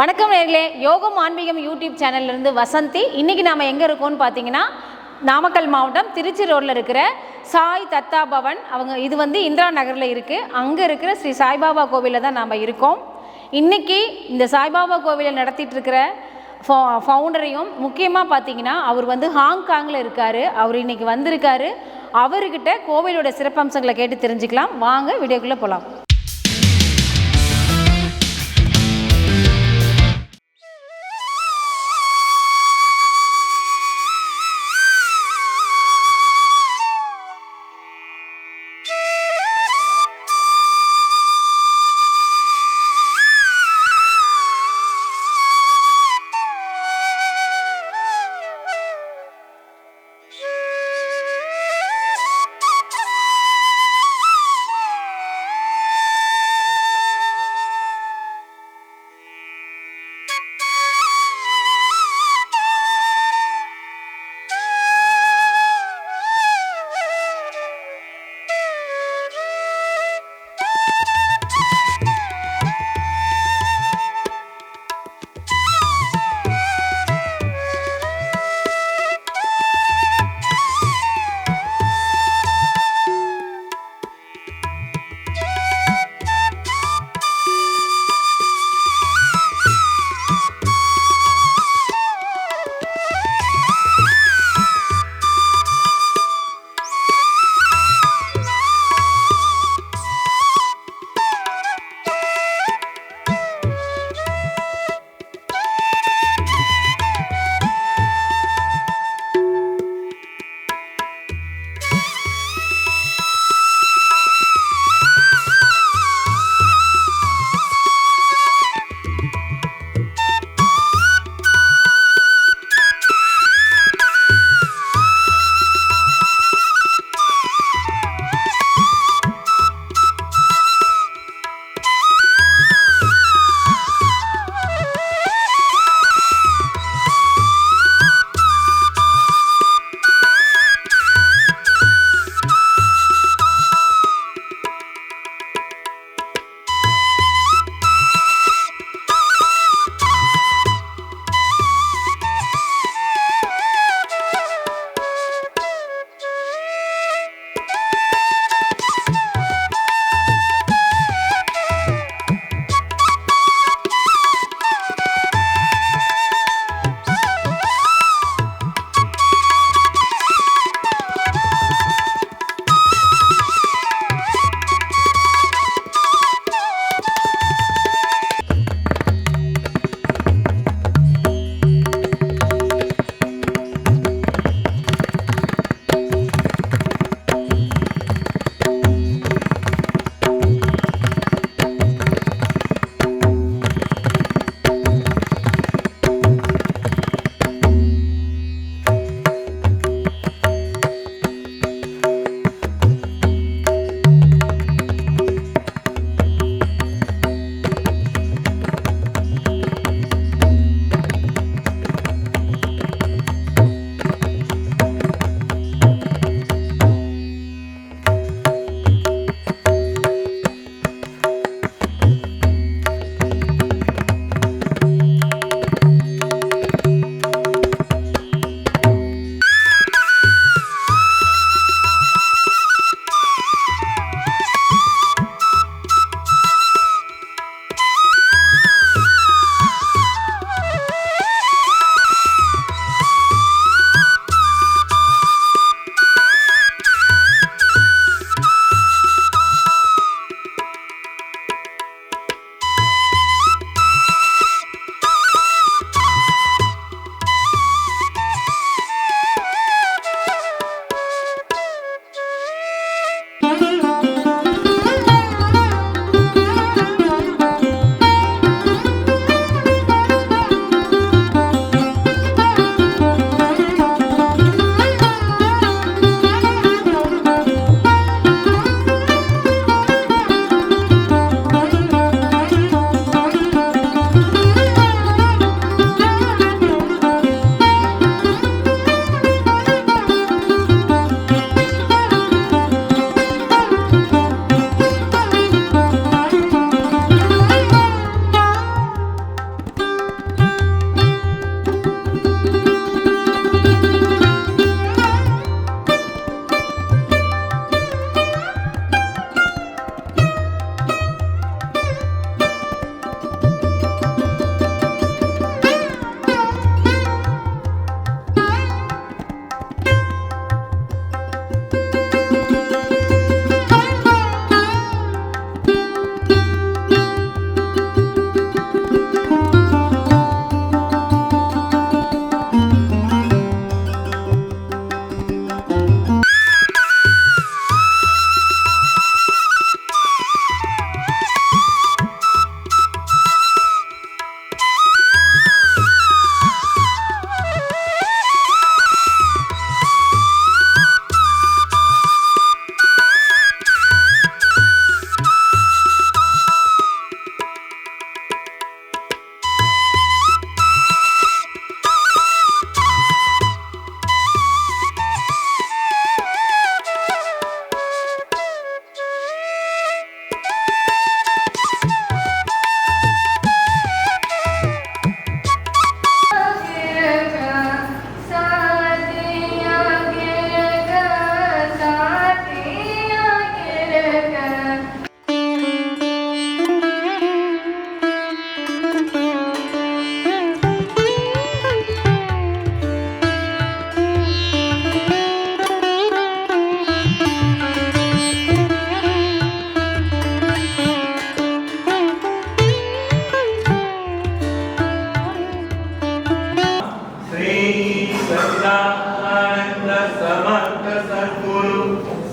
வணக்கம் நேர்களே, யோகம் ஆன்மீகம் யூடியூப் சேனல்லேருந்து வசந்தி. இன்றைக்கி நாம் எங்கே இருக்கோம்னு பார்த்தீங்கன்னா, நாமக்கல் மாவட்டம் திருச்சி ரோட்டில் இருக்கிற சாய் தத்தா பவன். இது இந்திரா நகரில் இருக்குது. அங்கே இருக்கிற ஸ்ரீ சாய்பாபா கோவிலில் தான் நாம் இருக்கோம். இன்றைக்கி இந்த சாய்பாபா கோவிலை நடத்திட்டு இருக்கிற ஃபவுண்டரையும் முக்கியமாக பார்த்தீங்கன்னா, அவர் ஹாங்காங்கில் இருக்கார். அவர் இன்றைக்கி வந்திருக்காரு. அவர்கிட்ட கோவிலோட சிறப்பம்சங்களை கேட்டு தெரிஞ்சுக்கலாம். வாங்க வீடியோக்குள்ளே போகலாம்.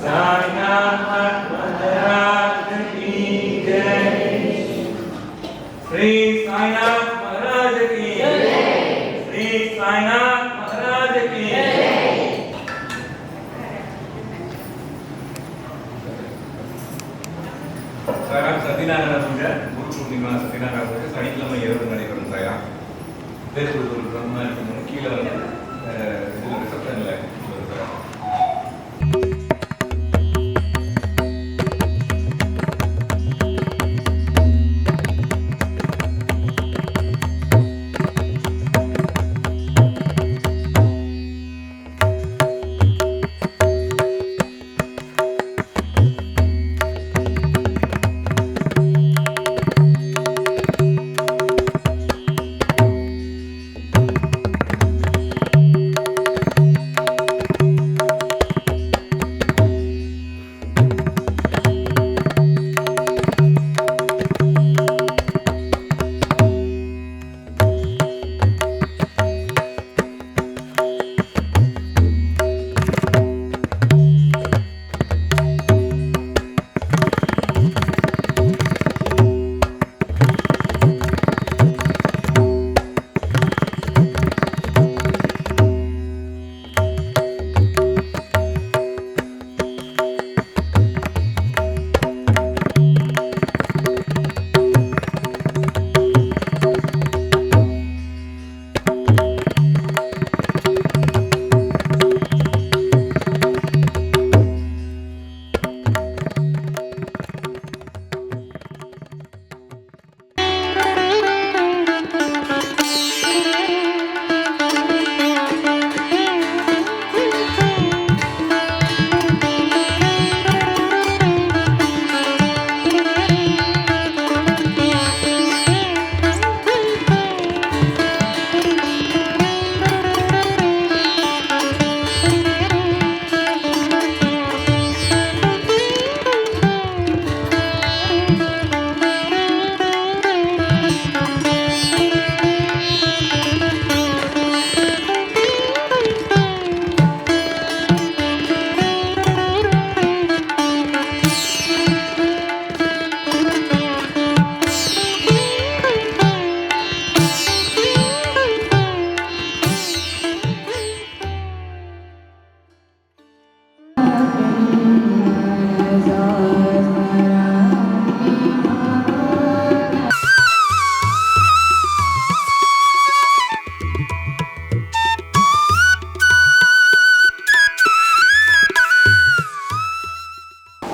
साईनाथ महाराज की जय। श्री साईनाथ महाराज की जय। श्री साईनाथ महाराज की जय। साईराम सत्यनारायण पूजा गुरु पूर्णिमा सत्यनारायण पूजा சனிக்கிழமை இரவு நடைபெறும் சாய்ராம். திருக்குறள் பிரம்மா கீழே வந்து இதில் ரிசப்ஷனில்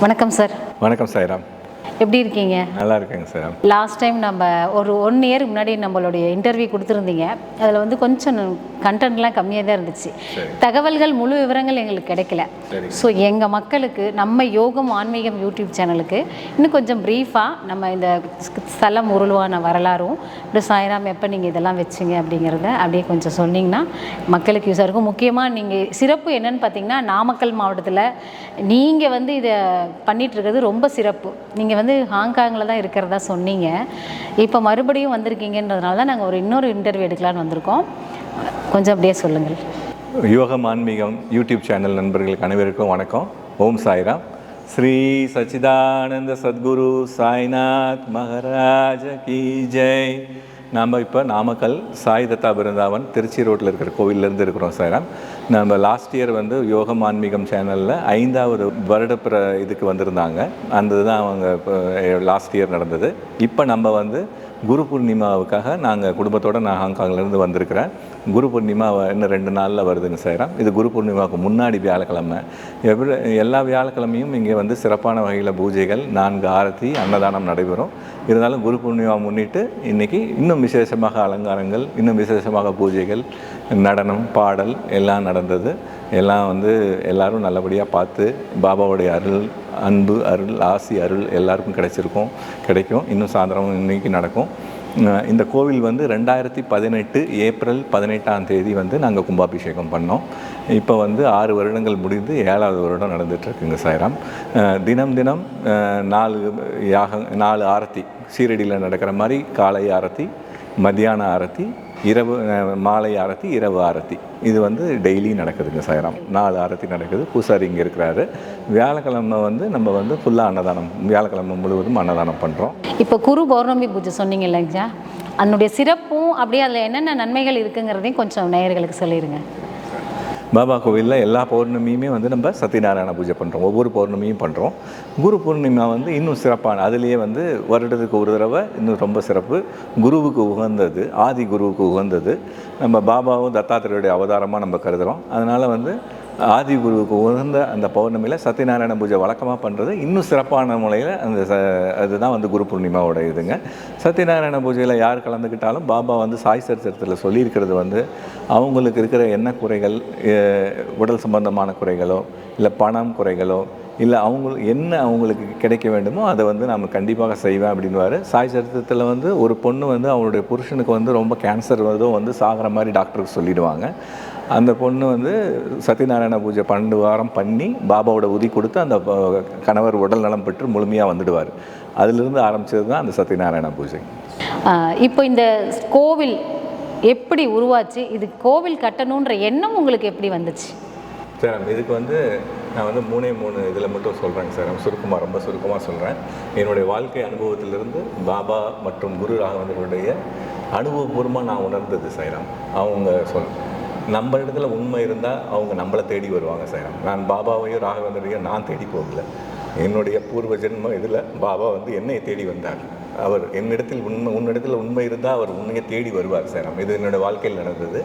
வணக்கம் சார். வணக்கம் சாய்ராம். எப்படி இருக்கீங்க? நல்லா இருக்கேங்க சார். லாஸ்ட் டைம் நம்ம ஒரு 1 இயர் முன்னாடி நம்மளுடைய இன்டர்வியூ கொடுத்துருந்தீங்க. அதில் வந்து கொஞ்சம் கண்டென்ட்லாம் கம்மியாக தான் இருந்துச்சு. தகவல்கள் முழு விவரங்கள் எங்களுக்கு கிடைக்கல. ஸோ எங்கள் மக்களுக்கு நம்ம யோகம் ஆன்மீகம் யூடியூப் சேனலுக்கு இன்னும் கொஞ்சம் ப்ரீஃபாக நம்ம இந்த ஸ்தலம் உருவான வரலாறும் இப்படி சாய்ராம் எப்போ நீங்கள் இதெல்லாம் வச்சிங்க அப்படிங்கிறத அப்படியே கொஞ்சம் சொன்னீங்கன்னா மக்களுக்கு யூஸாக இருக்கும். முக்கியமாக நீங்கள் சிறப்பு என்னன்னு பார்த்தீங்கன்னா, நாமக்கல் மாவட்டத்தில் நீங்கள் வந்து இதை பண்ணிகிட்ருக்கிறது ரொம்ப சிறப்பு. நீங்கள் வந்து ஹாங்காங்கில் தான் இருக்கிறதா சொன்னீங்க. இப்போ மறுபடியும் வந்திருக்கீங்கன்றதுனால தான் நாங்கள் இன்னொரு இன்டர்வியூ எடுக்கலான்னு வந்திருக்கோம். கொஞ்சம் அப்படியே சொல்லுங்கள். யோகம் ஆன்மீகம் யூடியூப் சேனல் நண்பர்களுக்கு அனைவருக்கும் வணக்கம். ஓம் சாய்ராம். ஸ்ரீ சச்சிதானந்த சத்குரு சாய்நாத் மகாராஜ கி ஜெய். நாம் இப்போ நாமக்கல் சாய் தத்தா பிருந்தாவன் திருச்சி ரோட்டில் இருக்கிற கோவிலேருந்து இருக்கிறோம் சாய்ராம். நம்ம லாஸ்ட் இயர் வந்து யோகம் ஆன்மீகம் சேனலில் 5வது வருடப்புற இதுக்கு வந்திருந்தாங்க. அந்த தான் அவங்க இப்போ லாஸ்ட் இயர் நடந்தது. இப்போ நம்ம வந்து குரு பூர்ணிமாவுக்காக நாங்கள் குடும்பத்தோடு நான் ஹாங்காங்லேருந்து வந்திருக்கிறேன். குரு பூர்ணிமா இன்னும் 2 நாளில் வருதுங்க சாய்ராம். இது குரு பூர்ணிமாவுக்கு முன்னாடி வியாழக்கிழமை. எல்லா வியாழக்கிழமையும் இங்கே வந்து சிறப்பான வகையில் பூஜைகள், 4 ஆரத்தி, அன்னதானம் நடைபெறும். இருந்தாலும் குரு பூர்ணிமா முன்னிட்டு இன்றைக்கி இன்னும் விசேஷமாக அலங்காரங்கள், இன்னும் விசேஷமாக பூஜைகள், நடனம், பாடல் எல்லாம் நடந்தது. எல்லாம் வந்து எல்லோரும் நல்லபடியாக பார்த்து பாபாவுடைய அருள், அன்பு, அருள், ஆசி, அருள் எல்லாருக்கும் கிடைக்கும். இன்னும் சாயந்தரம் இன்றைக்கி நடக்கும். இந்த கோவில் வந்து 2018 ஏப்ரல் 18ஆம் தேதி வந்து நாங்கள் கும்பாபிஷேகம் பண்ணோம். இப்போ வந்து 6 வருடங்கள் முடிந்து 7வது வருடம் நடந்துகிட்ருக்குங்க சாய்ராம். தினம் 4 ஆரத்தி சீரடியில் நடக்கிற மாதிரி காலை ஆரத்தி, மத்தியான ஆரத்தி, இரவு மாலை ஆரத்தி, இரவு ஆரத்தி. இது வந்து டெய்லி நடக்குதுங்க சாய்ராம். 4 ஆரத்தி நடக்குது. பூசாரி இங்கே இருக்கிறாரு. வியாழக்கிழமை வந்து நம்ம வந்து ஃபுல்லாக அன்னதானம், வியாழக்கிழமை முழுவதும் அன்னதானம் பண்ணுறோம். இப்போ குரு பௌர்ணமி பூஜை சொன்னீங்க இல்லைங்களா, அதனுடைய சிறப்பும் அப்படியே அதில் என்னென்ன நன்மைகள் இருக்குங்கிறதையும் கொஞ்சம் நேயர்களுக்கு சொல்லிடுங்க. பாபா கோவிலில் எல்லா பௌர்ணமியுமே வந்து நம்ம சத்யநாராயண பூஜை பண்ணுறோம். ஒவ்வொரு பௌர்ணமியும் பண்ணுறோம். குரு பூர்ணிமா வந்து இன்னும் சிறப்பான, அதுலேயே வந்து வருடத்துக்கு ஒரு தடவை இன்னும் ரொம்ப சிறப்பு. குருவுக்கு உகந்தது, ஆதி குருவுக்கு உகந்தது. நம்ம பாபாவும் தத்தாத்திரேயுடைய அவதாரமாக நம்ம கருதுகிறோம். அதனால் வந்து ஆதி குருவுக்கு உகந்த அந்த பௌர்ணமியில் சத்யநாராயண பூஜை வழக்கமாக பண்ணுறது இன்னும் சிறப்பான முறையில் அந்த அதுதான் வந்து குரு பூர்ணிமாவோட இதுங்க. சத்யநாராயண பூஜையில் யார் கலந்துக்கிட்டாலும் பாபா வந்து சாய் சரித்திரத்தில் சொல்லியிருக்கிறது வந்து அவங்களுக்கு இருக்கிற என்ன குறைகள், உடல் சம்பந்தமான குறைகளோ இல்லை பணம் குறைகளோ இல்லை அவங்களுக்கு கிடைக்க வேண்டுமோ அதை வந்து நம்ம கண்டிப்பாக செய்வேன் அப்படின்வாரு. சாய் சரித்திரத்தில் வந்து ஒரு பொண்ணு வந்து அவங்களுடைய புருஷனுக்கு வந்து ரொம்ப கேன்சர் வந்து சாகிற மாதிரி டாக்டருக்கு சொல்லிடுவாங்க. அந்த பொண்ணு வந்து சத்யநாராயண பூஜை 12 வாரம் பண்ணி பாபாவோட உதி கொடுத்து அந்த கணவர் உடல் நலம் பெற்று முழுமையாக வந்துடுவார். அதிலிருந்து ஆரம்பித்தது தான் அந்த சத்யநாராயண பூஜை. இப்போ இந்த கோவில் எப்படி உருவாச்சு, இது கோவில் கட்டணுன்ற எண்ணம் உங்களுக்கு எப்படி வந்துச்சு? சார் இதுக்கு வந்து நான் வந்து 3 இதில் மட்டும் சொல்கிறேங்க சார். ரொம்ப சுருக்கமாக சொல்கிறேன். என்னுடைய வாழ்க்கை அனுபவத்திலிருந்து பாபா மற்றும் குரு ராகவேந்தருடைய அனுபவபூர்வமாக நான் உணர்ந்தது சாய்ராம். அவங்க நம்ம இடத்துல உண்மை இருந்தால் அவங்க நம்மளை தேடி வருவாங்க சாய்ராம். நான் பாபாவையும் ராகவேந்தரையும் நான் தேடி போகல. என்னுடைய பூர்வ ஜென்மம் இதில் பாபா வந்து என்னை தேடி வந்தார். அவர் உன்னிடத்தில் உண்மை இருந்தால் அவர் உன்னையை தேடி வருவார் சாய்ராம். இது என்னோடய வாழ்க்கையில் நடந்தது.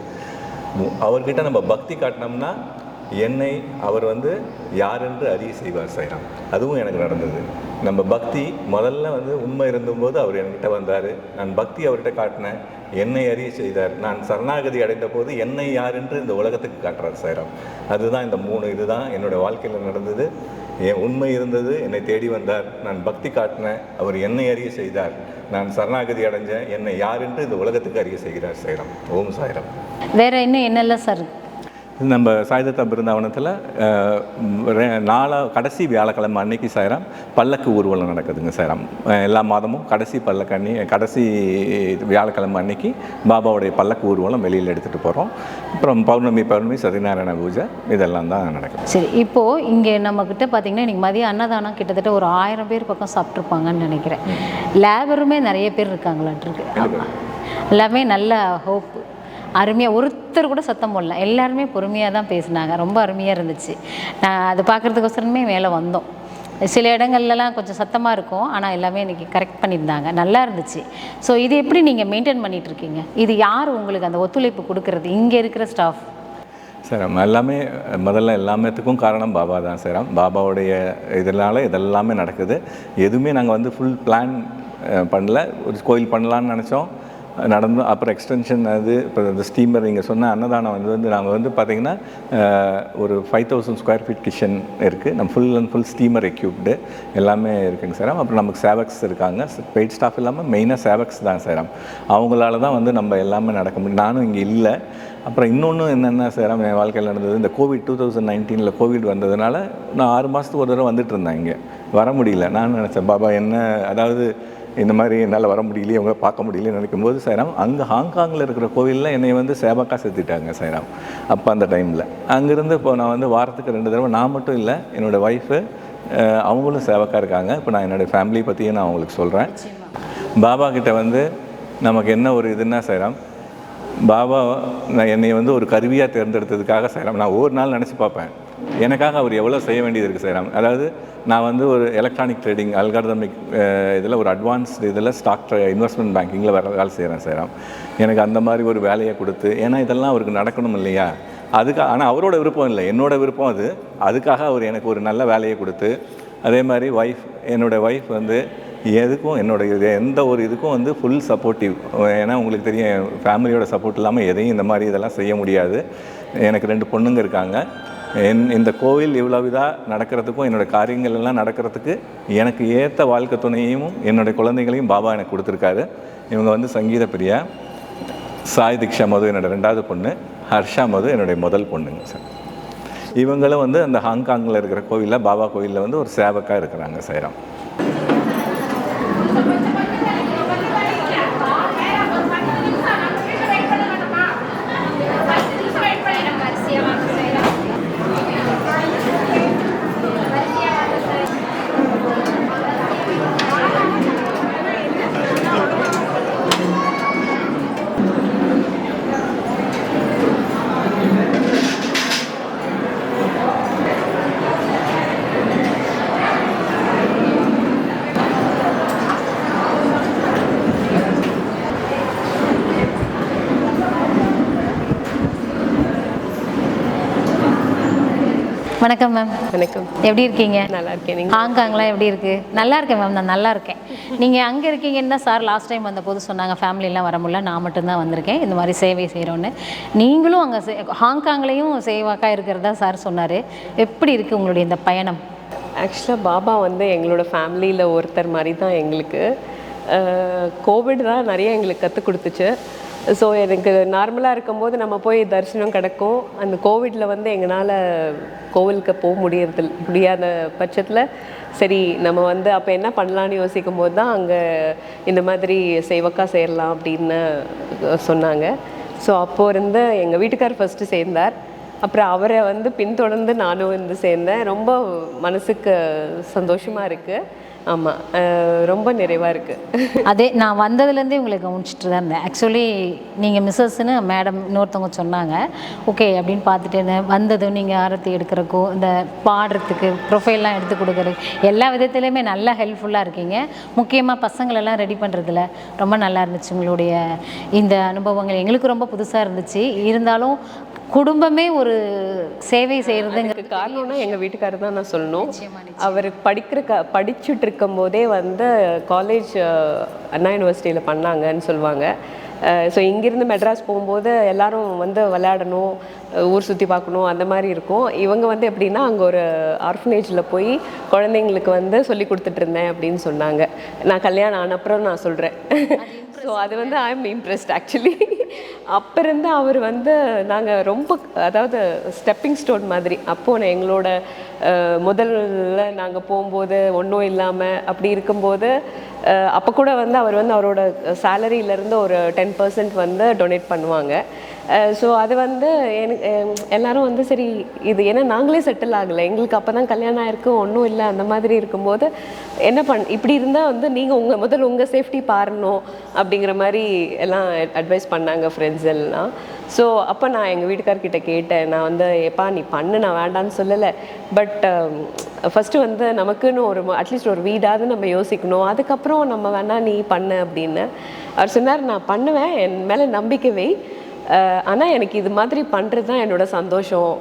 அவர்கிட்ட நம்ம பக்தி காட்டினோம்னா என்னை அவர் வந்து யார் என்று அறிய செய்வார் சாய்ராம். அதுவும் எனக்கு நடந்தது. நம்ம பக்தி முதல்ல வந்து உண்மை இருந்தபோது அவர் என்கிட்ட வந்தார். நான் பக்தி அவர்கிட்ட காட்டினேன், என்னை அறிய செய்தார். நான் சரணாகதி அடைந்த போது என்னை யார் என்று இந்த உலகத்துக்கு காட்டுறார் சாய்ராம். அதுதான் இந்த 3 இதுதான் என்னோடய வாழ்க்கையில் நடந்தது. என் உண்மை இருந்தது, என்னை தேடி வந்தார். நான் பக்தி காட்டினேன், அவர் என்னை அறிய செய்தார். நான் சரணாகதி அடைஞ்சேன், என்னை யார் என்று இந்த உலகத்துக்கு அறிய செய்கிறார் சாய்ராம். ஓம் சாய்ராம். வேற இன்னும் என்னெல்லாம் சார்? நம்ம சாய் தத்தா பிருந்தாவனத்தில் கடைசி வியாழக்கிழமை அன்னைக்கு சாய்ராம் பல்லக்கு ஊர்வலம் நடக்குதுங்க சாய்ராம். எல்லா மாதமும் கடைசி வியாழக்கிழமை அன்னைக்கு பாபாவுடைய பல்லக்கு ஊர்வலம் வெளியில் எடுத்துகிட்டு போகிறோம். அப்புறம் பௌர்ணமி சத்யநாராயண பூஜை இதெல்லாம் தான் நடக்குது. சரி, இப்போது இங்கே நம்மக்கிட்ட பார்த்திங்கன்னா இன்றைக்கி மதியம் அன்னதானம் கிட்டத்தட்ட ஒரு 1000 பேர் பக்கம் சாப்பிட்ருப்பாங்கன்னு நினைக்கிறேன். லேபருமே நிறைய பேர் இருக்காங்களான்ருக்கு. எல்லாமே நல்ல ஹோப், அருமையாக, ஒருத்தர் கூட சத்தம் போடல, எல்லாருமே பொறுமையாக தான் பேசினாங்க. ரொம்ப அருமையாக இருந்துச்சு. நான் அது பார்க்குறதுக்கோசரமே மேலே வந்தோம். சில இடங்கள்லாம் கொஞ்சம் சத்தமாக இருக்கும், ஆனால் எல்லாமே இன்றைக்கி கரெக்ட் பண்ணியிருந்தாங்க, நல்லா இருந்துச்சு. ஸோ இது எப்படி நீங்கள் மெயின்டைன் பண்ணிகிட்ருக்கீங்க? இது யார் உங்களுக்கு அந்த ஒத்துழைப்பு கொடுக்கறது, இங்கே இருக்கிற ஸ்டாஃப்? சார் முதல்ல எல்லாமேத்துக்கும் காரணம் பாபா தான் சார். பாபாவுடைய இதெல்லாமே நடக்குது. எதுவுமே நாங்கள் வந்து ஃபுல் பிளான் பண்ணல. ஒரு கோயில் பண்ணலான்னு நினச்சோம், நடந்து அப்புறம் எக்ஸ்டென்ஷன் அது இப்போ இந்த ஸ்டீமர் நீங்கள் சொன்ன அன்னதானம் வந்து நாங்கள் வந்து பார்த்திங்கன்னா ஒரு 5000 ஸ்கொயர் ஃபீட் கிச்சன் இருக்குது. நம்ம ஃபுல் ஸ்டீமர் எக்யூப்டு எல்லாமே இருக்குங்க சார். அப்புறம் நமக்கு சேவக்ஸ் இருக்காங்க, பெய்ட் ஸ்டாஃப் இல்லாமல் மெயினாக சேவக்ஸ் தான் சார். அவங்களால தான் வந்து நம்ம எல்லாமே நடக்க முடியும். நானும் இங்கே இல்லை. அப்புறம் இன்னொன்று என்னென்ன சார் என் வாழ்க்கையில் நடந்தது, இந்த கோவிட் 2019 கோவிட் வந்ததுனால நான் 6 மாதத்துக்கு ஒரு தடவை வந்துட்டு இருந்தேன். இங்கே வர முடியல. நான் நினச்சேன் பாபா என்ன, அதாவது இந்த மாதிரி என்னால் வர முடியலையே, அவங்க பார்க்க முடியலன்னு நினைக்கும் போது சாய்ராம் அங்கே ஹாங்காங்கில் இருக்கிற கோவிலில் என்னை வந்து சேவக்காக சேர்த்துட்டாங்க சாய்ராம். அப்போ அந்த டைமில் அங்கேருந்து இப்போ நான் வந்து வாரத்துக்கு 2 தடவை, நான் மட்டும் இல்லை என்னோடய ஒய்ஃபு அவங்களும் சேவக்காக இருக்காங்க. இப்போ நான் என்னோடய ஃபேமிலி பற்றியும் நான் அவங்களுக்கு சொல்கிறேன். பாபா கிட்ட வந்து நமக்கு என்ன ஒரு இதுன்னா சாய்ராம், பாபா என்னை வந்து ஒரு கருவியாக தேர்ந்தெடுத்ததுக்காக சாய்ராம் நான் ஒவ்வொரு நாள் நினச்சி பார்ப்பேன், எனக்காக அவர் எவ்வளோ செய்ய வேண்டியது இருக்குது சாய்ராம். அதாவது நான் வந்து ஒரு எலக்ட்ரானிக் ட்ரேடிங் அல்காரிதமிக் இதில் ஒரு அட்வான்ஸ்டு இதில் ஸ்டாக் இன்வெஸ்ட்மெண்ட் பேங்கிங்கில் வேலை செய்கிறேன் சாய்ராம். எனக்கு அந்த மாதிரி ஒரு வேலையை கொடுத்து, ஏன்னா இதெல்லாம் அவருக்கு நடக்கணும் இல்லையா, ஆனால் அவரோட விருப்பம் இல்லை, என்னோடய விருப்பம் அது. அதுக்காக அவர் எனக்கு ஒரு நல்ல வேலையை கொடுத்து, அதே மாதிரி என்னோடய ஒய்ஃப் வந்து என்னோடய எந்த ஒரு இதுக்கும் வந்து ஃபுல் சப்போர்ட்டிவ். ஏன்னா உங்களுக்கு தெரியும், ஃபேமிலியோட சப்போர்ட் இல்லாமல் எதையும் இந்த மாதிரி இதெல்லாம் செய்ய முடியாது. எனக்கு 2 பொண்ணுங்க இருக்காங்க. இந்த கோவில் இவ்வளோ இதாக நடக்கிறதுக்கும் என்னோடய காரியங்கள் எல்லாம் நடக்கிறதுக்கு எனக்கு ஏற்ற வாழ்க்கை துணையையும் என்னுடைய குழந்தைகளையும் பாபா எனக்கு கொடுத்துருக்காரு. இவங்க வந்து சங்கீத பிரியா, சாய் தீக்ஷா மது என்னோடய 2வது பொண்ணு, ஹர்ஷா மது என்னுடைய முதல் பொண்ணுங்க சார். இவங்களும் வந்து அந்த ஹாங்காங்கில் இருக்கிற கோவிலில், பாபா கோவிலில் வந்து ஒரு சேவக்காக இருக்கிறாங்க சாய்ராம். வணக்கம் மேம். வணக்கம். எப்படி இருக்கீங்க? நல்லா இருக்கேன். நீங்கள்? ஹாங்காங்லாம் எப்படி இருக்குது? நல்லா இருக்கேன் மேம், நான் நல்லா இருக்கேன். நீங்கள் அங்கே இருக்கீங்கன்னு தான் சார் லாஸ்ட் டைம் வந்தபோது சொன்னாங்க, ஃபேமிலியெலாம் வர முடியல, நான் மட்டும்தான் வந்திருக்கேன், இந்த மாதிரி சேவை செய்கிறோன்னு. நீங்களும் அங்கே ஹாங்காங்லேயும் சேவாக்காக இருக்கிறதா சார் சொன்னார். எப்படி இருக்குது உங்களுடைய இந்த பயணம்? ஆக்சுவலாக பாபா வந்து எங்களோட ஃபேமிலியில் ஒருத்தர் மாதிரி தான் எங்களுக்கு. கோவிட் தான் நிறைய எங்களுக்கு கற்றுக் கொடுத்துச்சு. ஸோ எனக்கு நார்மலாக இருக்கும்போது நம்ம போய் தரிசனம் கிடக்கும். அந்த கோவிடில் வந்து எங்களால் கோவிலுக்கு போக முடியாத பட்சத்தில் சரி நம்ம வந்து அப்போ என்ன பண்ணலான்னு யோசிக்கும் போது தான் அங்கே இந்த மாதிரி சேவக்கா சேரலாம் அப்படின்னு சொன்னாங்க. ஸோ அப்போது இருந்து எங்கள் வீட்டுக்கார் ஃபஸ்ட்டு சேர்ந்தார். அப்புறம் அவரை வந்து பின்தொடர்ந்து நானும் வந்து சேர்ந்தேன். ரொம்ப மனசுக்கு சந்தோஷமாக இருக்குது. ஆமாம், ரொம்ப நிறைவாக இருக்குது. அதே நான் வந்ததுலேருந்தே உங்களை கவனிச்சிட்டு தான் இருந்தேன். ஆக்சுவலி நீங்கள் மிஸ்ஸஸ்ன்னு மேடம் இன்னொருத்தவங்க சொன்னாங்க. ஓகே அப்படின்னு பார்த்துட்டு இருந்தேன். வந்ததும் நீங்கள் ஆரத்தி எடுக்கிறக்கோ, இந்த பாடுறதுக்கு ப்ரொஃபைல்லாம் எடுத்து கொடுக்குறதுக்கு எல்லா விதத்துலேயுமே நல்லா ஹெல்ப்ஃபுல்லாக இருக்கீங்க. முக்கியமாக பசங்களெல்லாம் ரெடி பண்ணுறதுல ரொம்ப நல்லா இருந்துச்சு. உங்களுடைய இந்த அனுபவங்கள் எங்களுக்கு ரொம்ப புதுசாக இருந்துச்சு. இருந்தாலும் குடும்பமே ஒரு சேவை செய்கிறதுங்கிறது காரணம்னா எங்கள் வீட்டுக்காரர் தான் நான் சொல்லணும். அவர் படிச்சுட்டு இருக்கும் போதே வந்து காலேஜ் அண்ணா யூனிவர்சிட்டியில் பண்ணாங்கன்னு சொல்லுவாங்க. ஸோ இங்கேருந்து மெட்ராஸ் போகும்போது எல்லோரும் வந்து விளையாடணும், ஊர் சுற்றி பார்க்கணும், அந்த மாதிரி இருக்கும். இவங்க வந்து எப்படின்னா அங்கே ஒரு ஆர்ஃபனேஜில் போய் குழந்தைங்களுக்கு வந்து சொல்லி கொடுத்துட்டு இருந்தேன் அப்படின்னு சொன்னாங்க. நான் கல்யாணம் ஆன அப்புறம் நான் சொல்கிறேன். ஸோ அது வந்து ஐ எம் இம்ப்ரெஸ்ட் ஆக்சுவலி. அப்போ இருந்து அவர் வந்து நாங்கள் ரொம்ப, அதாவது ஸ்டெப்பிங் ஸ்டோன் மாதிரி. அப்போது எங்களோட முதல்ல நாங்கள் போகும்போது ஒன்றும் இல்லாமல் அப்படி இருக்கும்போது அப்போ கூட வந்து அவர் வந்து அவரோட சேலரியிலேருந்து ஒரு 10% வந்து டொனேட் பண்ணுவாங்க. ஸோ அது வந்து எனக்கு எல்லோரும் வந்து சரி இது ஏன்னா நாங்களே செட்டில் ஆகலை, எங்களுக்கு அப்போ தான் கல்யாணம் ஆகிருக்கு, ஒன்றும் இல்லை, அந்த மாதிரி இருக்கும்போது என்ன இப்படி இருந்தால் வந்து நீங்கள் முதல்ல உங்கள் சேஃப்டி பாருணும் அப்படிங்கிற மாதிரி எல்லாம் அட்வைஸ் பண்ணாங்க ஃப்ரெண்ட்ஸ் எல்லாம். ஸோ அப்போ நான் எங்கள் வீட்டுக்கார்கிட்ட கேட்டேன், நான் வந்து எப்பா நீ பண்ணு, நான் வேண்டான்னு சொல்லலை, பட் ஃபஸ்ட்டு வந்து நமக்குன்னு ஒரு அட்லீஸ்ட் ஒரு வீடாவது நம்ம யோசிக்கணும், அதுக்கப்புறம் நம்ம வேணால் நீ பண்ணு அப்படின்னு. அவர் சொன்னார், நான் பண்ணுவேன், என் மேலே நம்பிக்கை வை, ஆனால் எனக்கு இது மாதிரி பண்ணுறது தான் என்னோடய சந்தோஷம்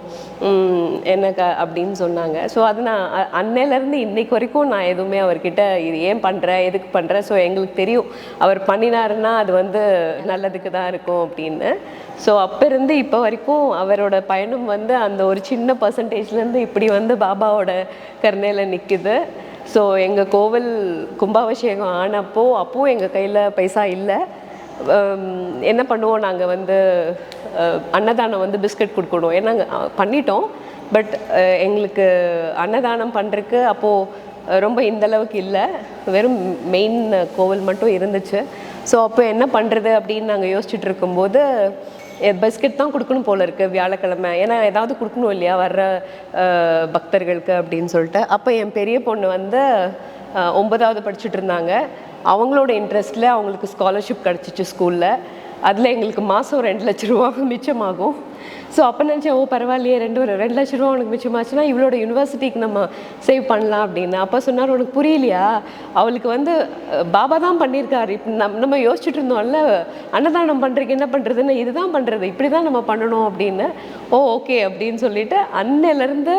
எனக்கு அப்படின்னு சொன்னாங்க. ஸோ அது நான் அன்னையிலேருந்து இன்றைக்கு வரைக்கும் நான் எதுவுமே அவர்கிட்ட இது ஏன் பண்ணுறேன், எதுக்கு பண்ணுறேன், ஸோ எங்களுக்கு தெரியும் அவர் பண்ணினாருன்னா அது வந்து நல்லதுக்கு தான் இருக்கும் அப்படின்னு. ஸோ அப்போ இருந்து இப்போ வரைக்கும் அவரோட பயணம் வந்து அந்த ஒரு சின்ன பர்சன்டேஜ்லேருந்து இப்படி வந்து பாபாவோட கருணையில் நிற்குது. ஸோ எங்கள் கோவில் கும்பாபிஷேகம் அப்போது எங்கள் கையில் பைசா இல்லை. என்ன பண்ணுவோம், நாங்கள் வந்து அன்னதானம் வந்து பிஸ்கட் கொடுக்கணும், ஏன்னா பண்ணிட்டோம், பட் எங்களுக்கு அன்னதானம் பண்ணுறதுக்கு அப்போது ரொம்ப இந்தளவுக்கு இல்லை, வெறும் மெயின் கோவில் மட்டும் இருந்துச்சு. ஸோ அப்போ என்ன பண்ணுறது அப்படின்னு நாங்கள் யோசிச்சுட்டு இருக்கும்போது பிஸ்கட் தான் கொடுக்கணும் போல இருக்குது வியாழக்கிழமை, ஏன்னா ஏதாவது கொடுக்கணும் இல்லையா வர்ற பக்தர்களுக்கு அப்படின்னு சொல்லிட்டு. அப்போ என் பெரிய பொண்ணு வந்து 9வது படிச்சுட்டு இருந்தாங்க. அவங்களோட இன்ட்ரெஸ்ட்டில் அவங்களுக்கு ஸ்காலர்ஷிப் கிடச்சிச்சு ஸ்கூலில். அதில் எங்களுக்கு மாதம் 2 லட்ச ரூபா மிச்சமாகும். ஸோ அப்போ நினச்சேன், பரவாயில்லையே 2 லட்ச ரூபா உனக்கு மிச்சமாச்சுன்னா இவளோட யூனிவர்சிட்டிக்கு நம்ம சேவ் பண்ணலாம் அப்படின்னு. அப்போ சொன்னார், உனக்கு புரியலையா, அவளுக்கு வந்து பாபா தான் பண்ணியிருக்காரு, இப்போ நம்ம யோசிச்சுட்டு இருந்தோம்ல அன்னதானம் பண்ணுறதுக்கு என்ன பண்ணுறதுன்னு, இதுதான் பண்ணுறது, இப்படி தான் நம்ம பண்ணணும் அப்படின்னு. ஓகே அப்படின்னு சொல்லிட்டு அன்னையிலேருந்து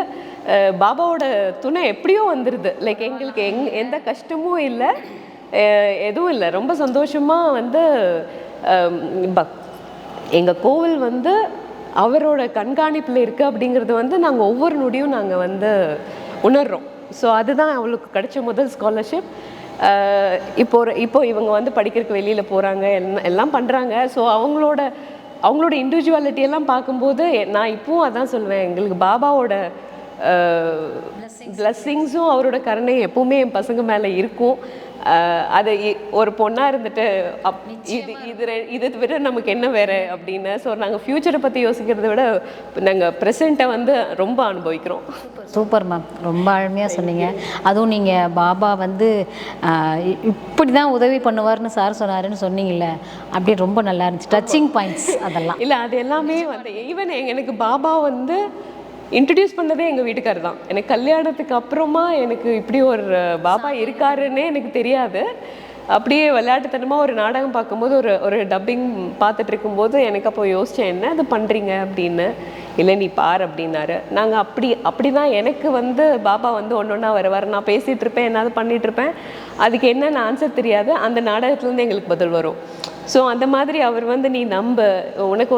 பாபாவோட துணை எப்படியோ வந்துடுது. லைக் எங்களுக்கு எந்த கஷ்டமும் இல்லை, எதுவும் இல்லை, ரொம்ப சந்தோஷமாக வந்து எங்கள் கோவில் வந்து அவரோட கண்காணிப்பில் இருக்குது அப்படிங்கிறது வந்து நாங்கள் ஒவ்வொரு நொடியும் நாங்கள் வந்து உணர்கிறோம். ஸோ அதுதான் அவளுக்கு கிடைச்ச முதல் ஸ்காலர்ஷிப். இப்போ இவங்க வந்து படிக்கிறதுக்கு வெளியில் போகிறாங்க, எல்லாம் பண்ணுறாங்க. ஸோ அவங்களோட இண்டிவிஜுவாலிட்டியெல்லாம் பார்க்கும்போது நான் இப்போவும் அதான் சொல்லுவேன், எங்களுக்கு பாபாவோட பிளஸ்ஸிங்ஸும் அவரோட கருணை எப்பவுமே என் பசங்க மேலே இருக்கும். அது ஒரு பொண்ணாக இருந்துட்டு இது விட நமக்கு என்ன வேறு அப்படின்னு. ஸோ நாங்கள் ஃப்யூச்சரை பற்றி யோசிக்கிறத விட நாங்கள் ப்ரெசண்ட்டை வந்து ரொம்ப அனுபவிக்கிறோம். சூப்பர் மேம், ரொம்ப அருமையாக சொன்னீங்க. அதுவும் நீங்கள் பாபா வந்து இப்படி தான் உதவி பண்ணுவார்னு சார் சொன்னாருன்னு சொன்னீங்கல்ல, அப்படியே ரொம்ப நல்லா இருந்துச்சு. டச்சிங் பாயிண்ட்ஸ் அதெல்லாம் இல்லை, அது எல்லாமே வந்து ஈவன் எனக்கு பாபா வந்து இன்ட்ரடியூஸ் பண்ணதே எங்கள் வீட்டுக்காரர் தான். எனக்கு கல்யாணத்துக்கு அப்புறமா எனக்கு இப்படி ஒரு பாபா இருக்காருன்னே எனக்கு தெரியாது. அப்படியே விளையாட்டுத்தனமாக ஒரு நாடகம் பார்க்கும்போது ஒரு டப்பிங் பார்த்துட்டு இருக்கும்போது எனக்கு அப்போ யோசித்தேன், என்ன அது பண்ணுறீங்க அப்படின்னு. இல்லை நீ பார் அப்படின்னாரு. நாங்கள் அப்படி தான் எனக்கு வந்து பாபா வந்து ஒன்று ஒன்றா வருவார். நான் பேசிகிட்டு இருப்பேன், என்னது பண்ணிகிட்ருப்பேன், அதுக்கு என்னென்ன ஆன்சர் தெரியாது, அந்த நாடகத்துலேருந்து எங்களுக்கு பதில் வரும். ஸோ அந்த மாதிரி அவர் வந்து நீ நம்ப, உனக்கு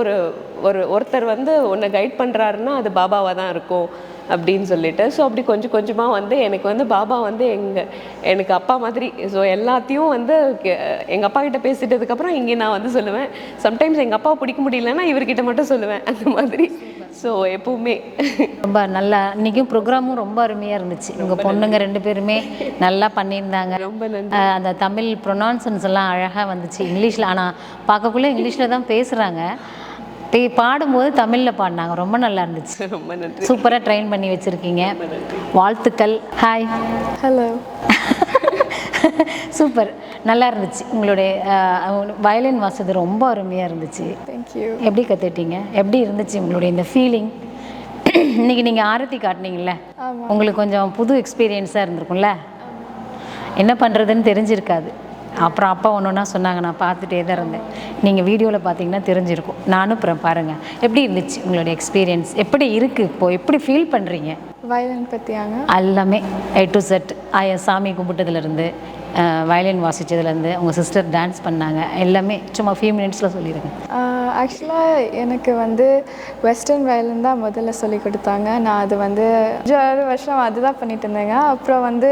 ஒருத்தர் வந்து உன்னை கைட் பண்ணுறாருன்னா அது பாபாவாக தான் இருக்கும் அப்படின்னு சொல்லிட்டு. ஸோ அப்படி கொஞ்சம் கொஞ்சமாக வந்து எனக்கு வந்து பாபா வந்து எனக்கு அப்பா மாதிரி. ஸோ எல்லாத்தையும் வந்து எங்கள் அப்பா கிட்ட பேசிட்டதுக்கப்புறம் இங்கே நான் வந்து சொல்லுவேன். சம்டைம்ஸ் எங்கள் அப்பாவை பிடிக்க முடியலன்னா இவர்கிட்ட மட்டும் சொல்லுவேன், அந்த மாதிரி. ஸோ எப்பவுமே ரொம்ப நல்லா, இன்றைக்கும் ப்ரோக்ராமும் ரொம்ப அருமையாக இருந்துச்சு. உங்கள் பொண்ணுங்க 2 பேருமே நல்லா பண்ணியிருந்தாங்க. ரொம்ப நன்றி. அந்த தமிழ் ப்ரொனவுன்சன்ஸ் எல்லாம் அழகாக வந்துச்சு இங்கிலீஷில். ஆனால் பார்க்கக்குள்ளே இங்கிலீஷில் தான் பேசுகிறாங்க, பாடும்போது தமிழில் பாடினாங்க. ரொம்ப நல்லா இருந்துச்சு. ரொம்ப நன்றி. சூப்பராக ட்ரெயின் பண்ணி வச்சுருக்கீங்க. வாழ்த்துக்கள். ஹாய். ஹலோ. சூப்பர், நல்லா இருந்துச்சு. உங்களுடைய வயலின் வாசது ரொம்ப அருமையாக இருந்துச்சு. தேங்க்யூ. எப்படி கற்றுட்டீங்க? எப்படி இருந்துச்சு உங்களுடைய இந்த ஃபீலிங்? இன்றைக்கி நீங்கள் ஆரத்தி காட்டினீங்கல்ல, உங்களுக்கு கொஞ்சம் புது எக்ஸ்பீரியன்ஸாக இருந்திருக்கும்ல, என்ன பண்ணுறதுன்னு தெரிஞ்சிருக்காது. அப்புறம் அப்பா ஒன்று ஒன்றா சொன்னாங்க, நான் பார்த்துட்டே தான் இருந்தேன். நீங்கள் வீடியோவில் பார்த்தீங்கன்னா தெரிஞ்சிருக்கும். நானும் அப்புறம் பாருங்கள் எப்படி இருந்துச்சு உங்களுடைய எக்ஸ்பீரியன்ஸ், எப்படி இருக்குது இப்போது, எப்படி ஃபீல் பண்ணுறீங்க? வயலின் பற்றியாங்க? எல்லாமே A to Z. சாமி கும்பிட்டதுலேருந்து, வயலின் வாசித்ததுலேருந்து, உங்கள் சிஸ்டர் டான்ஸ் பண்ணாங்க, எல்லாமே சும்மா ஃபியூ மினிட்ஸில் சொல்லிடுங்க. ஆக்சுவலாக எனக்கு வந்து வெஸ்டர்ன் வயலின் தான் முதல்ல சொல்லி கொடுத்தாங்க. நான் அது வந்து 6 வருஷம் அதுதான் பண்ணிட்டு இருந்தேங்க. அப்புறம் வந்து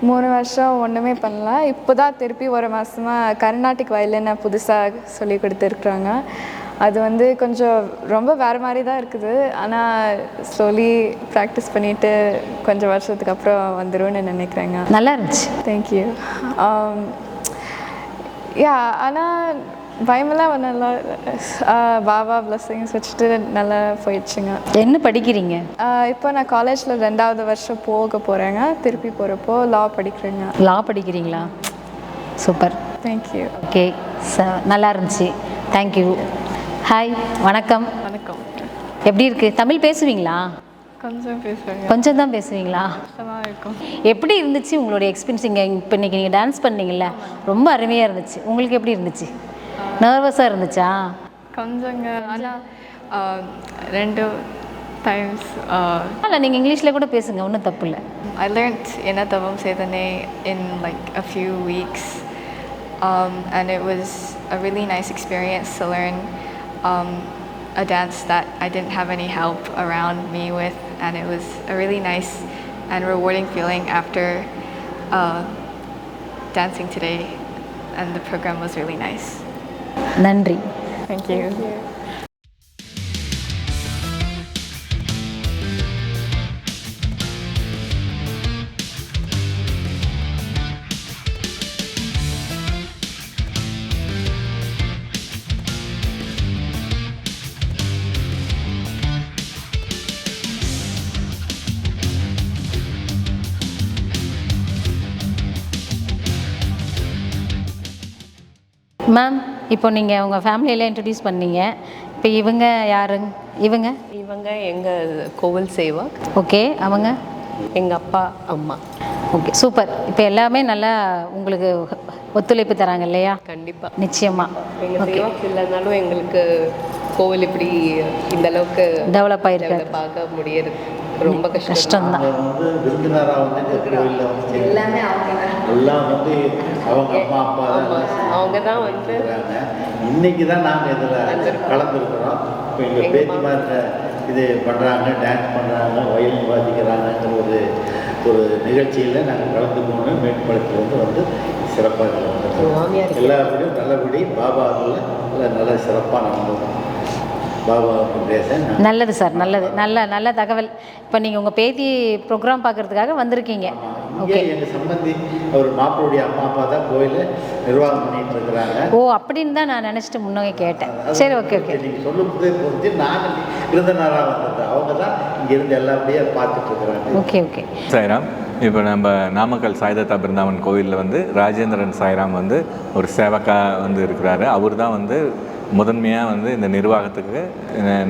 3 வருஷம் ஒன்றுமே பண்ணல. இப்போ தான் திருப்பி 1 மாதமாக கர்நாடிக் வயலினை புதுசாக சொல்லி கொடுத்துருக்குறாங்க. அது வந்து கொஞ்சம் ரொம்ப வேறு மாதிரி தான் இருக்குது. ஆனால் சொல்லி ப்ராக்டிஸ் பண்ணிவிட்டு கொஞ்சம் வருஷத்துக்கு அப்புறம் வந்துரும்னு நினைக்கிறேங்க. நல்லா இருந்துச்சு. தேங்க்யூ. யா, ஆனால் பயமெல்லாம் நல்லா, பாபா பிளஸ்ஸிங்ஸ் வச்சுட்டு நல்லா போயிடுச்சுங்க. என்ன படிக்கிறீங்க? இப்போ நான் காலேஜில் 2வது வருஷம் போக போகிறேங்க. திருப்பி போகிறப்போ லா படிக்கிறேங்க. லா படிக்கிறீங்களா? சூப்பர். தேங்க்யூ. ஓகே, நல்லா இருந்துச்சு. தேங்க்யூ. ஹாய், வணக்கம். வணக்கம். எப்படி இருக்குது? தமிழ் பேசுவீங்களா? கொஞ்சம் பேசுகிறேங்க. கொஞ்சம் தான் பேசுவீங்களா? கஷ்டமாக இருக்கும். எப்படி இருந்துச்சு உங்களுடைய எக்ஸ்பீரியன்ஸ்? இப்போ இன்றைக்கி நீங்கள் டான்ஸ் பண்ணீங்கல்ல, ரொம்ப அருமையாக இருந்துச்சு. உங்களுக்கு எப்படி இருந்துச்சு? நர்வஸாக இருந்துச்சா? கொஞ்சங்க. ஆனால் 2 times இல்லை, நீங்கள் இங்கிலீஷில் கூட பேசுங்க, ஒன்றும் தப்பு இல்லை. I learned என்ன தவம் செய்தனே in like a few weeks, and it was a really nice experience to learn a dance that I didn't have any help around me with, and it was a really nice and rewarding feeling after dancing today, and the program was really nice. நன்றி. Thank you. Ma'am, இப்போ நீங்கள் உங்கள் ஃபேமிலியில் introduce பண்ணீங்க. இப்போ இவங்க யாருங்க? இவங்க எங்கள் கோவில் சேவா. ஓகே, அவங்க எங்கள் அப்பா அம்மா. Okay, super. இப்போ எல்லாமே நல்லா உங்களுக்கு ஒத்துழைப்பு தராங்க இல்லையா? கண்டிப்பாக. நிச்சயமாக. எங்கள் சேவாக்கு இல்லைனாலும் எங்களுக்கு கோவில் இப்படி இந்த அளவுக்கு டெவலப் ஆகிருக்கு. டெவலப் ஆக முடியறது ரொம்ப கஷ்டம்தான். வந்து விருந்தினராக வந்து கோயிலில் வந்து எல்லாமே எல்லாம் வந்து அவங்க அம்மா அப்பா அவங்க தான் வந்து இன்னைக்கு தான் நாங்கள் இதில் கலந்துருக்குறோம். இப்போ எங்கள் பேத்திமார்கிட்ட இது பண்ணுறாங்க, டான்ஸ் பண்ணுறாங்க, வயலின் வாசிக்கிறாங்கங்கிற ஒரு நிகழ்ச்சியில் நாங்கள் கலந்துக்கணும்னு மேட்டுப்பாளையத்தில் வந்து சிறப்பாக வந்து எல்லாருடையும் நல்லபடி பாபா அதில் நல்ல சிறப்பாக நடந்தது. பாபா பேச நல்லது சார், நல்லது. நல்ல தகவல். இப்போ நீங்கள் உங்கள் பேத்தி ப்ரோக்ராம் பார்க்குறதுக்காக வந்திருக்கீங்க. ஓகே. எங்கள் சம்பந்தி அவர் மாப்பிளுடைய அம்மா அப்பா தான் கோயிலை நிர்வாகம் பண்ணிட்டு இருக்கிறாங்க. ஓ, அப்படின்னு தான் நான் நினச்சிட்டு முன்னே கேட்டேன். சரி, ஓகே. நீங்கள் சொல்லும்போதே பொறுத்து நாங்கள் விருந்தினராக வந்தது. அவங்க தான் இங்கேருந்து எல்லாத்தையே பார்த்துட்டு இருக்கிறாங்க. ஓகே. சாய்ராம், இப்போ நம்ம நாமக்கல் சாய்தத்தா பிருந்தாவன் கோயிலில் வந்து ராஜேந்திரன் சாய்ராம் வந்து ஒரு சேவக்கா வந்து இருக்கிறாரு. அவர் தான் வந்து முதன்மையாக வந்து இந்த நிர்வாகத்துக்கு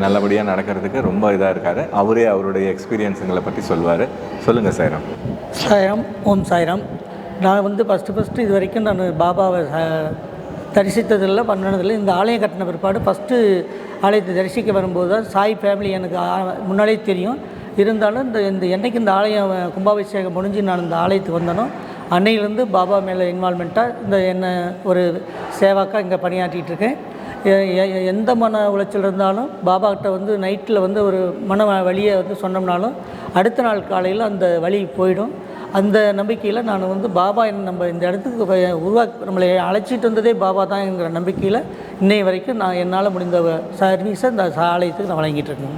நல்லபடியாக நடக்கிறதுக்கு ரொம்ப இதாக இருக்கார். அவரே அவருடைய எக்ஸ்பீரியன்ஸுங்களை பற்றி சொல்லுவார். சொல்லுங்கள் சாய்ராம். சாய்ராம். ஓம் சாய்ராம். நான் வந்து ஃபஸ்ட்டு இது வரைக்கும் நான் பாபாவை தரிசித்ததில்லை, பண்ணினதில்லை. இந்த ஆலயம் கட்டின பிற்பாடு ஃபஸ்ட்டு ஆலயத்தை தரிசிக்க வரும்போது தான் சாய் ஃபேமிலி எனக்கு முன்னாலே தெரியும். இருந்தாலும் இந்த என்னைக்கு இந்த ஆலயம் கும்பாபிஷேகம் முடிஞ்சு நான் இந்த ஆலயத்துக்கு வந்தனோ அன்னையிலேருந்து பாபா மேலே இன்வால்மெண்ட்டாக என்ன ஒரு சேவாக்காக இங்கே பணியாற்றிட்டு இருக்கேன். எந்த மன உளைச்சல் இருந்தாலும் பாபாக்கிட்ட வந்து நைட்டில் வந்து ஒரு மன வழியை வந்து சொன்னோம்னாலும் அடுத்த நாள் காலையில் அந்த வழி போயிடும். அந்த நம்பிக்கையில் நான் வந்து பாபா நம்ம இந்த இடத்துக்கு நம்மளை அழைச்சிட்டு வந்ததே பாபா தான் என்கிற நம்பிக்கையில் இன்னைய வரைக்கும் நான் என்னால் முடிந்த சர்வீஸை இந்த ஆலயத்துக்கு நான் வழங்கிட்டு இருக்கேன்.